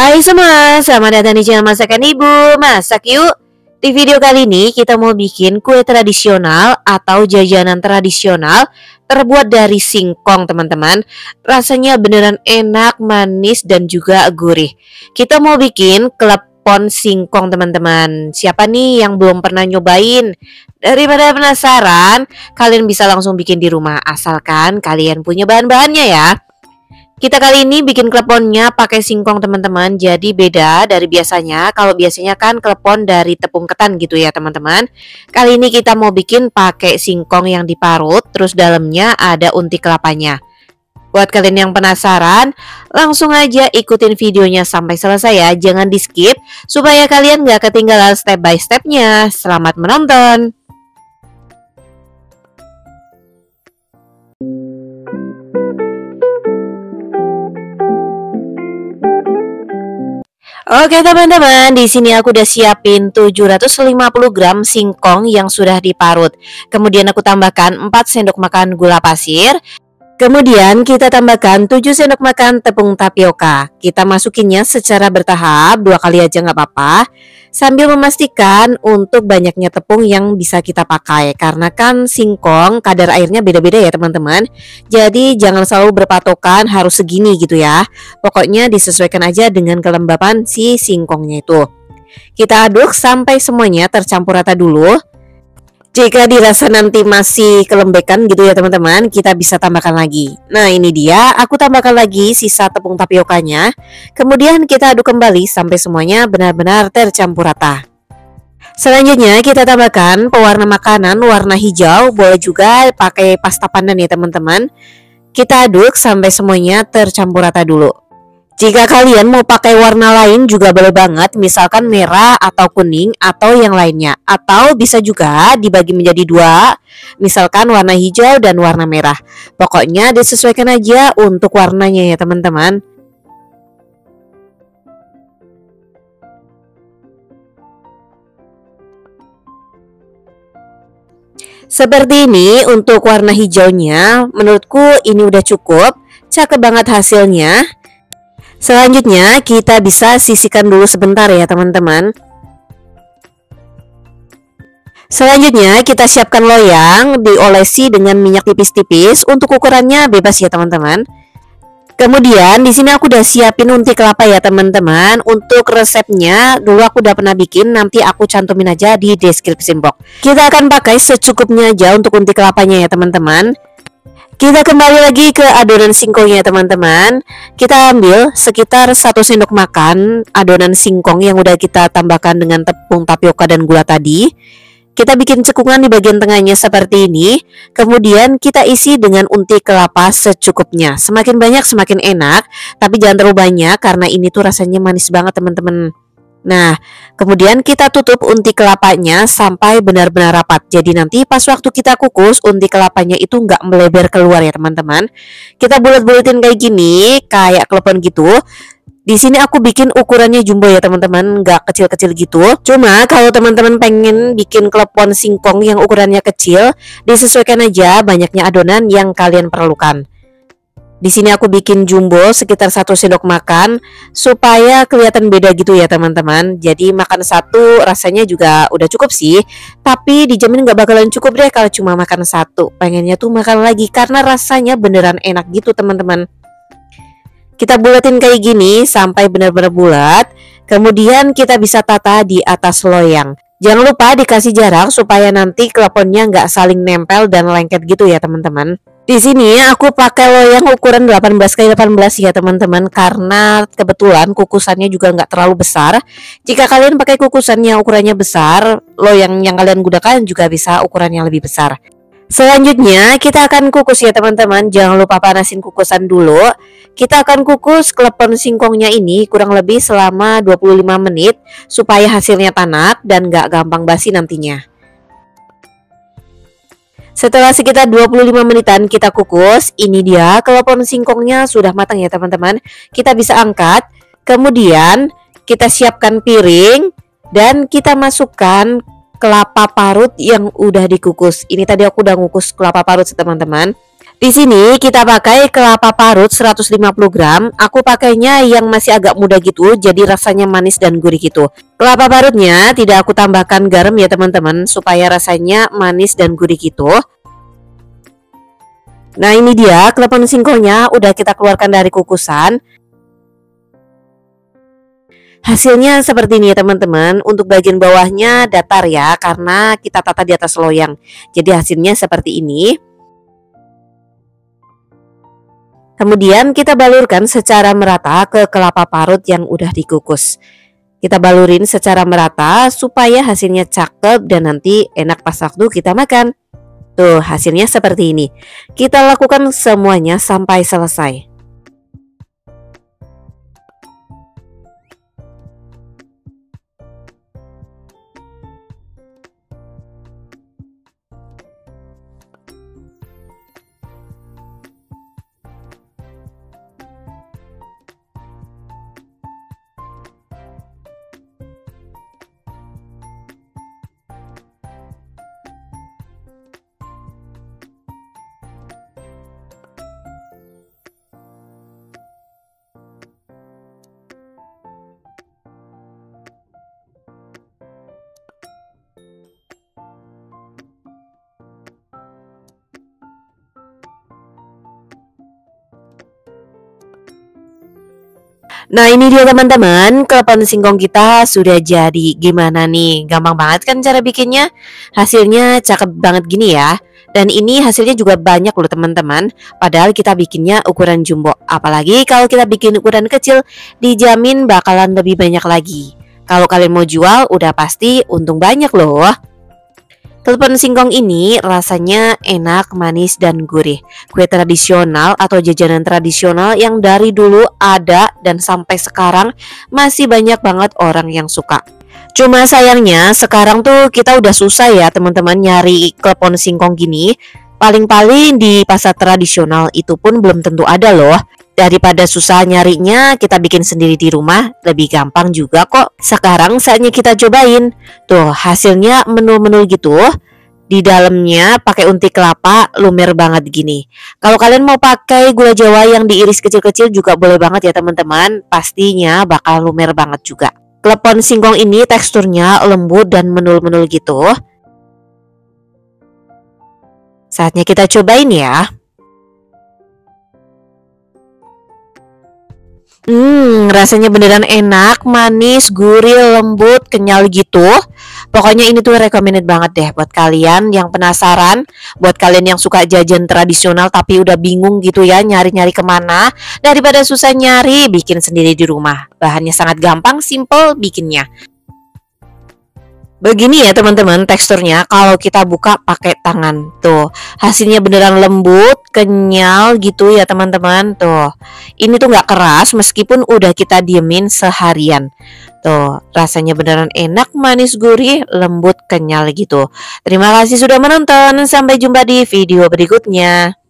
Hai semua, selamat datang di channel Masakan Ibu. Masak yuk. Di video kali ini kita mau bikin kue tradisional atau jajanan tradisional terbuat dari singkong, teman-teman. Rasanya beneran enak, manis, dan juga gurih. Kita mau bikin klepon singkong, teman-teman. Siapa nih yang belum pernah nyobain? Daripada penasaran, kalian bisa langsung bikin di rumah, asalkan kalian punya bahan-bahannya ya. Kita kali ini bikin kleponnya pakai singkong, teman-teman. Jadi beda dari biasanya. Kalau biasanya kan klepon dari tepung ketan gitu ya, teman-teman. Kali ini kita mau bikin pakai singkong yang diparut, terus dalamnya ada unti kelapanya. Buat kalian yang penasaran, langsung aja ikutin videonya sampai selesai ya. Jangan di skip supaya kalian gak ketinggalan step by stepnya. Selamat menonton. Oke teman-teman, di sini aku udah siapin 750 gram singkong yang sudah diparut. Kemudian aku tambahkan 4 sendok makan gula pasir. Kemudian kita tambahkan 7 sendok makan tepung tapioka. Kita masukinnya secara bertahap, 2 kali aja nggak apa-apa. Sambil memastikan untuk banyaknya tepung yang bisa kita pakai. Karena kan singkong kadar airnya beda-beda ya teman-teman. Jadi jangan selalu berpatokan harus segini gitu ya. Pokoknya disesuaikan aja dengan kelembapan si singkongnya itu. Kita aduk sampai semuanya tercampur rata dulu. Jika dirasa nanti masih kelembekan gitu ya teman-teman, kita bisa tambahkan lagi. Nah ini dia, aku tambahkan lagi sisa tepung tapiokanya. Kemudian kita aduk kembali sampai semuanya benar-benar tercampur rata. Selanjutnya kita tambahkan pewarna makanan warna hijau, boleh juga pakai pasta pandan ya teman-teman. Kita aduk sampai semuanya tercampur rata dulu. Jika kalian mau pakai warna lain juga boleh banget, misalkan merah atau kuning atau yang lainnya. Atau bisa juga dibagi menjadi dua, misalkan warna hijau dan warna merah. Pokoknya disesuaikan aja untuk warnanya ya teman-teman. Seperti ini untuk warna hijaunya, menurutku ini udah cukup, cakep banget hasilnya. Selanjutnya kita bisa sisihkan dulu sebentar ya teman-teman. Selanjutnya kita siapkan loyang, diolesi dengan minyak tipis-tipis. Untuk ukurannya bebas ya teman-teman. Kemudian di sini aku udah siapin unti kelapa ya teman-teman. Untuk resepnya dulu aku udah pernah bikin, nanti aku cantumin aja di description box. Kita akan pakai secukupnya aja untuk unti kelapanya ya teman-teman. Kita kembali lagi ke adonan singkongnya teman-teman. Kita ambil sekitar 1 sendok makan adonan singkong yang udah kita tambahkan dengan tepung tapioka dan gula tadi. Kita bikin cekungan di bagian tengahnya seperti ini. Kemudian kita isi dengan unti kelapa secukupnya. Semakin banyak semakin enak, tapi jangan terlalu banyak karena ini tuh rasanya manis banget teman-teman. Nah, kemudian kita tutup unti kelapanya sampai benar-benar rapat. Jadi nanti pas waktu kita kukus, unti kelapanya itu nggak melebar keluar ya teman-teman. Kita bulat-bulatin kayak gini, kayak klepon gitu. Di sini aku bikin ukurannya jumbo ya teman-teman, nggak kecil-kecil gitu. Cuma kalau teman-teman pengen bikin klepon singkong yang ukurannya kecil, disesuaikan aja banyaknya adonan yang kalian perlukan. Di sini aku bikin jumbo sekitar 1 sendok makan supaya kelihatan beda gitu ya teman-teman. Jadi makan satu rasanya juga udah cukup sih, tapi dijamin gak bakalan cukup deh kalau cuma makan satu. Pengennya tuh makan lagi karena rasanya beneran enak gitu teman-teman. Kita bulatin kayak gini sampai benar-benar bulat. Kemudian kita bisa tata di atas loyang. Jangan lupa dikasih jarak supaya nanti kleponnya nggak saling nempel dan lengket gitu ya teman-teman. Di sini aku pakai loyang ukuran 18x18 ya teman-teman, karena kebetulan kukusannya juga nggak terlalu besar. Jika kalian pakai kukusan yang ukurannya besar, loyang yang kalian gunakan juga bisa ukuran yang lebih besar. Selanjutnya kita akan kukus ya teman-teman. Jangan lupa panasin kukusan dulu. Kita akan kukus klepon singkongnya ini kurang lebih selama 25 menit supaya hasilnya tanak dan nggak gampang basi nantinya. Setelah sekitar 25 menitan kita kukus, ini dia klepon singkongnya sudah matang ya teman-teman. Kita bisa angkat, kemudian kita siapkan piring dan kita masukkan kelapa parut yang udah dikukus. Ini tadi aku udah ngukus kelapa parut teman-teman. Di sini kita pakai kelapa parut 150 gram. Aku pakainya yang masih agak muda gitu, jadi rasanya manis dan gurih gitu. Kelapa parutnya tidak aku tambahkan garam ya teman-teman, supaya rasanya manis dan gurih gitu. Nah ini dia klepon singkongnya udah kita keluarkan dari kukusan. Hasilnya seperti ini ya teman-teman. Untuk bagian bawahnya datar ya, karena kita tata di atas loyang. Jadi hasilnya seperti ini. Kemudian kita balurkan secara merata ke kelapa parut yang udah dikukus. Kita balurin secara merata supaya hasilnya cakep dan nanti enak pas waktu kita makan. Tuh hasilnya seperti ini. Kita lakukan semuanya sampai selesai. Nah ini dia teman-teman, klepon singkong kita sudah jadi. Gimana nih? Gampang banget kan cara bikinnya? Hasilnya cakep banget gini ya. Dan ini hasilnya juga banyak loh teman-teman. Padahal kita bikinnya ukuran jumbo. Apalagi kalau kita bikin ukuran kecil, dijamin bakalan lebih banyak lagi. Kalau kalian mau jual, udah pasti untung banyak loh. Klepon singkong ini rasanya enak, manis, dan gurih. Kue tradisional atau jajanan tradisional yang dari dulu ada dan sampai sekarang masih banyak banget orang yang suka. Cuma sayangnya sekarang tuh kita udah susah ya teman-teman nyari klepon singkong gini. Paling-paling di pasar tradisional itu pun belum tentu ada loh. Daripada susah nyarinya, kita bikin sendiri di rumah, lebih gampang juga kok. Sekarang saatnya kita cobain. Tuh, hasilnya menul-menul gitu. Di dalamnya pakai unti kelapa, lumer banget gini. Kalau kalian mau pakai gula Jawa yang diiris kecil-kecil juga boleh banget ya teman-teman. Pastinya bakal lumer banget juga. Klepon singkong ini teksturnya lembut dan menul-menul gitu. Saatnya kita cobain ya. Rasanya beneran enak, manis, gurih, lembut, kenyal gitu. Pokoknya ini tuh recommended banget deh buat kalian yang penasaran, buat kalian yang suka jajan tradisional tapi udah bingung gitu ya nyari-nyari kemana. Daripada susah nyari, bikin sendiri di rumah. Bahannya sangat gampang, simple bikinnya. Begini ya teman-teman teksturnya kalau kita buka pakai tangan. Tuh, hasilnya beneran lembut, kenyal gitu ya teman-teman. Tuh, ini tuh nggak keras meskipun udah kita diemin seharian. Tuh, rasanya beneran enak, manis, gurih, lembut, kenyal gitu. Terima kasih sudah menonton. Sampai jumpa di video berikutnya.